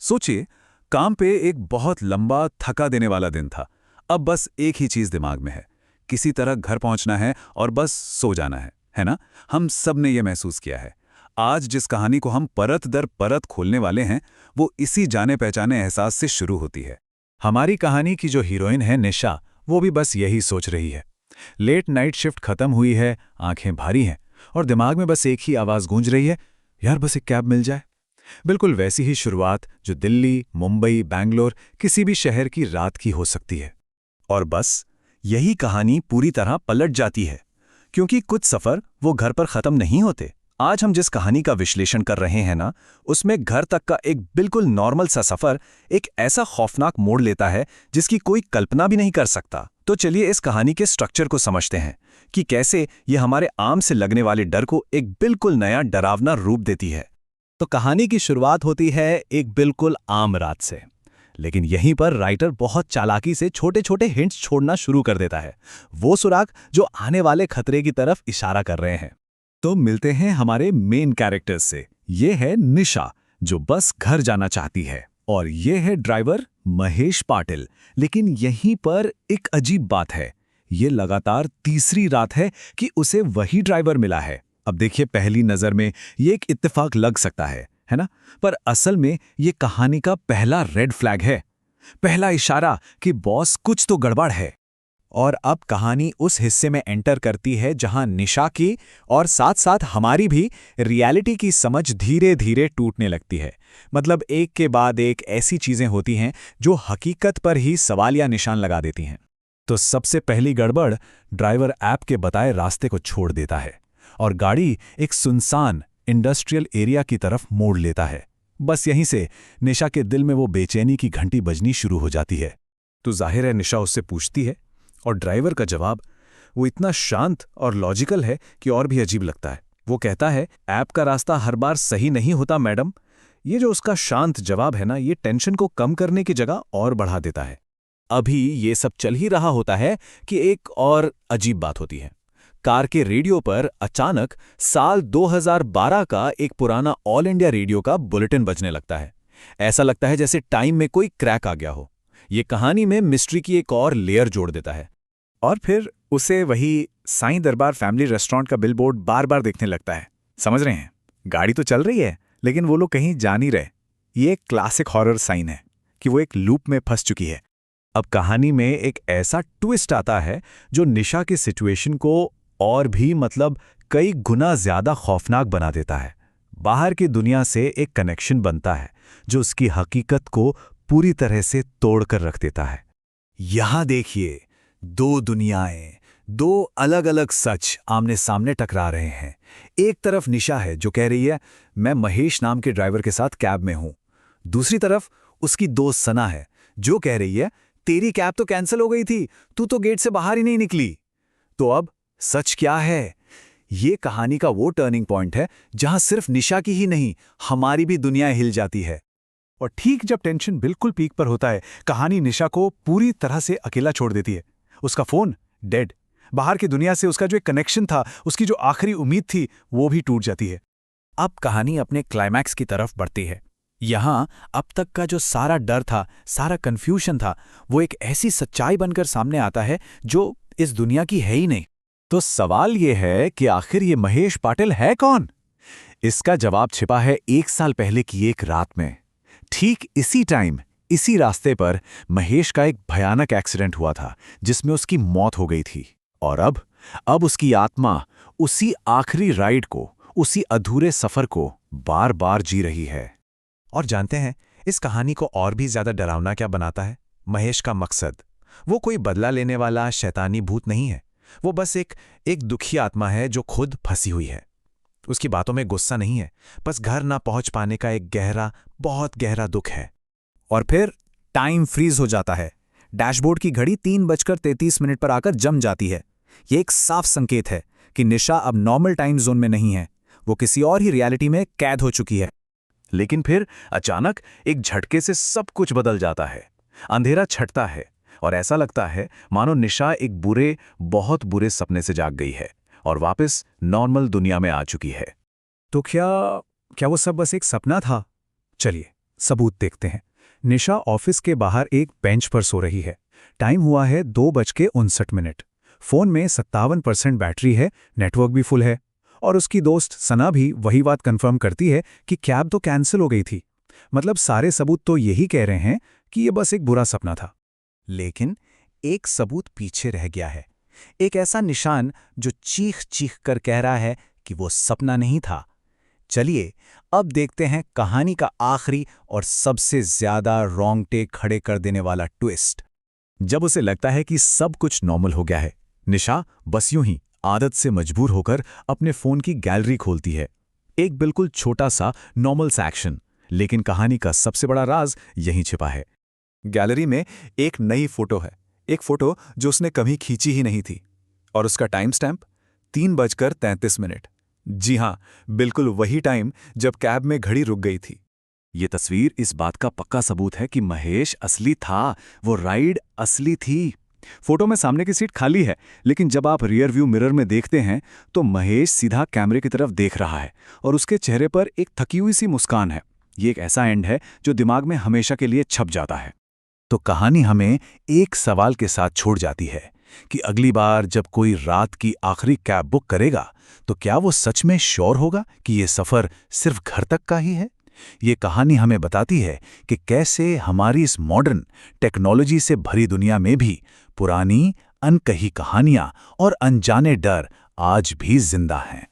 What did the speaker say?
सोचिए, काम पे एक बहुत लंबा थका देने वाला दिन था। अब बस एक ही चीज दिमाग में है, किसी तरह घर पहुंचना है और बस सो जाना है ना? हम सब ने यह महसूस किया है। आज जिस कहानी को हम परत दर परत खोलने वाले हैं, वो इसी जाने पहचाने एहसास से शुरू होती है। हमारी कहानी की जो हीरोइन है निशा, वो भी बस यही सोच रही है। लेट नाइट शिफ्ट खत्म हुई है, आंखें भारी हैं और दिमाग में बस एक ही आवाज गूंज रही है, यार बस एक कैब मिल जाए। बिल्कुल वैसी ही शुरुआत जो दिल्ली, मुंबई, बैंगलोर, किसी भी शहर की रात की हो सकती है। और बस यही कहानी पूरी तरह पलट जाती है, क्योंकि कुछ सफर वो घर पर खत्म नहीं होते। आज हम जिस कहानी का विश्लेषण कर रहे हैं ना, उसमें घर तक का एक बिल्कुल नॉर्मल सा सफर एक ऐसा खौफनाक मोड़ लेता है जिसकी कोई कल्पना भी नहीं कर सकता। तो चलिए इस कहानी के स्ट्रक्चर को समझते हैं कि कैसे ये हमारे आम से लगने वाले डर को एक बिल्कुल नया डरावना रूप देती है। तो कहानी की शुरुआत होती है एक बिल्कुल आम रात से, लेकिन यहीं पर राइटर बहुत चालाकी से छोटे छोटे हिंट्स छोड़ना शुरू कर देता है, वो सुराग जो आने वाले खतरे की तरफ इशारा कर रहे हैं। तो मिलते हैं हमारे मेन कैरेक्टर्स से। ये है निशा, जो बस घर जाना चाहती है, और ये है ड्राइवर महेश पाटिल। लेकिन यहीं पर एक अजीब बात है, ये लगातार तीसरी रात है कि उसे वही ड्राइवर मिला है। अब देखिए, पहली नज़र में ये एक इत्तेफाक लग सकता है ना? पर असल में ये कहानी का पहला रेड फ्लैग है, पहला इशारा कि बॉस कुछ तो गड़बड़ है। और अब कहानी उस हिस्से में एंटर करती है जहां निशा की और साथ साथ हमारी भी रियलिटी की समझ धीरे धीरे टूटने लगती है। मतलब एक के बाद एक ऐसी चीजें होती हैं जो हकीकत पर ही सवालिया निशान लगा देती हैं। तो सबसे पहली गड़बड़, ड्राइवर ऐप के बताए रास्ते को छोड़ देता है और गाड़ी एक सुनसान इंडस्ट्रियल एरिया की तरफ मोड़ लेता है। बस यहीं से निशा के दिल में वो बेचैनी की घंटी बजनी शुरू हो जाती है। तो जाहिर है निशा उससे पूछती है, और ड्राइवर का जवाब वो इतना शांत और लॉजिकल है कि और भी अजीब लगता है। वो कहता है, ऐप का रास्ता हर बार सही नहीं होता मैडम। ये जो उसका शांत जवाब है ना, ये टेंशन को कम करने की जगह और बढ़ा देता है। अभी ये सब चल ही रहा होता है कि एक और अजीब बात होती है। कार के रेडियो पर अचानक साल 2012 का एक पुराना ऑल इंडिया रेडियो का बुलेटिन बजने लगता है। ऐसा लगता है जैसे टाइम में कोई क्रैक आ गया हो। ये कहानी में मिस्ट्री की एक और लेयर जोड़ देता है। और फिर उसे वही साईं दरबार फैमिली रेस्टोरेंट का बिलबोर्ड बार बार देखने लगता है। समझ रहे हैं, गाड़ी तो चल रही है लेकिन वो लोग कहीं जा नहीं रहे। ये एक क्लासिक हॉरर साइन है कि वो एक लूप में फंस चुकी है। अब कहानी में एक ऐसा ट्विस्ट आता है जो निशा की सिचुएशन को और भी कई गुना ज्यादा खौफनाक बना देता है। बाहर की दुनिया से एक कनेक्शन बनता है जो उसकी हकीकत को पूरी तरह से तोड़कर रख देता है। यहां देखिए, दो दुनियाएं, दो अलग अलग सच आमने सामने टकरा रहे हैं। एक तरफ निशा है जो कह रही है, मैं महेश नाम के ड्राइवर के साथ कैब में हूं। दूसरी तरफ उसकी दोस्त सना है जो कह रही है, तेरी कैब तो कैंसिल हो गई थी, तू तो गेट से बाहर ही नहीं निकली। तो अब सच क्या है? ये कहानी का वो टर्निंग पॉइंट है जहां सिर्फ निशा की ही नहीं, हमारी भी दुनिया हिल जाती है। और ठीक जब टेंशन बिल्कुल पीक पर होता है, कहानी निशा को पूरी तरह से अकेला छोड़ देती है। उसका फोन डेड, बाहर की दुनिया से उसका जो एक कनेक्शन था, उसकी जो आखिरी उम्मीद थी, वो भी टूट जाती है। अब कहानी अपने क्लाइमैक्स की तरफ बढ़ती है। यहां अब तक का जो सारा डर था, सारा कंफ्यूजन था, वो एक ऐसी सच्चाई बनकर सामने आता है जो इस दुनिया की है ही नहीं। तो सवाल ये है कि आखिर ये महेश पाटिल है कौन? इसका जवाब छिपा है 1 साल पहले की एक रात में। ठीक इसी टाइम, इसी रास्ते पर महेश का एक भयानक एक्सीडेंट हुआ था जिसमें उसकी मौत हो गई थी। और अब उसकी आत्मा उसी आखिरी राइड को, उसी अधूरे सफर को बार बार जी रही है। और जानते हैं इस कहानी को और भी ज्यादा डरावना क्या बनाता है? महेश का मकसद। वो कोई बदला लेने वाला शैतानी भूत नहीं है। वो बस एक दुखी आत्मा है जो खुद फंसी हुई है। उसकी बातों में गुस्सा नहीं है, बस घर ना पहुंच पाने का एक गहरा, बहुत गहरा दुख है। और फिर टाइम फ्रीज हो जाता है। डैशबोर्ड की घड़ी 3:33 पर आकर जम जाती है। ये एक साफ संकेत है कि निशा अब नॉर्मल टाइम जोन में नहीं है, वो किसी और ही रियलिटी में कैद हो चुकी है। लेकिन फिर अचानक एक झटके से सब कुछ बदल जाता है। अंधेरा छटता है और ऐसा लगता है मानो निशा एक बुरे, बहुत बुरे सपने से जाग गई है और वापस नॉर्मल दुनिया में आ चुकी है। तो क्या वो सब बस एक सपना था? चलिए सबूत देखते हैं। निशा ऑफिस के बाहर एक बेंच पर सो रही है। टाइम हुआ है 2:59। फोन में 57% बैटरी है, नेटवर्क भी फुल है। और उसकी दोस्त सना भी वही बात कंफर्म करती है कि कैब तो कैंसिल हो गई थी। मतलब सारे सबूत तो यही कह रहे हैं कि ये बस एक बुरा सपना था। लेकिन एक सबूत पीछे रह गया है, एक ऐसा निशान जो चीख चीख कर कह रहा है कि वो सपना नहीं था। चलिए अब देखते हैं कहानी का आखिरी और सबसे ज्यादा रोंगटे खड़े कर देने वाला ट्विस्ट। जब उसे लगता है कि सब कुछ नॉर्मल हो गया है, निशा बस यूं ही आदत से मजबूर होकर अपने फोन की गैलरी खोलती है। एक बिल्कुल छोटा सा नॉर्मल सा एक्शन, लेकिन कहानी का सबसे बड़ा राज यहीं छिपा है। गैलरी में एक नई फोटो है, एक फोटो जो उसने कभी खींची ही नहीं थी। और उसका टाइम स्टैम्प 3:33। जी हाँ, बिल्कुल वही टाइम जब कैब में घड़ी रुक गई थी। ये तस्वीर इस बात का पक्का सबूत है कि महेश असली था, वो राइड असली थी। फोटो में सामने की सीट खाली है, लेकिन जब आप रियर व्यू मिरर में देखते हैं तो महेश सीधा कैमरे की तरफ देख रहा है और उसके चेहरे पर एक थकी हुई सी मुस्कान है। ये एक ऐसा एंड है जो दिमाग में हमेशा के लिए छप जाता है। तो कहानी हमें एक सवाल के साथ छोड़ जाती है कि अगली बार जब कोई रात की आखिरी कैब बुक करेगा तो क्या वो सच में श्योर होगा कि ये सफ़र सिर्फ घर तक का ही है। ये कहानी हमें बताती है कि कैसे हमारी इस मॉडर्न टेक्नोलॉजी से भरी दुनिया में भी पुरानी अनकही कहानियां और अनजाने डर आज भी जिंदा हैं।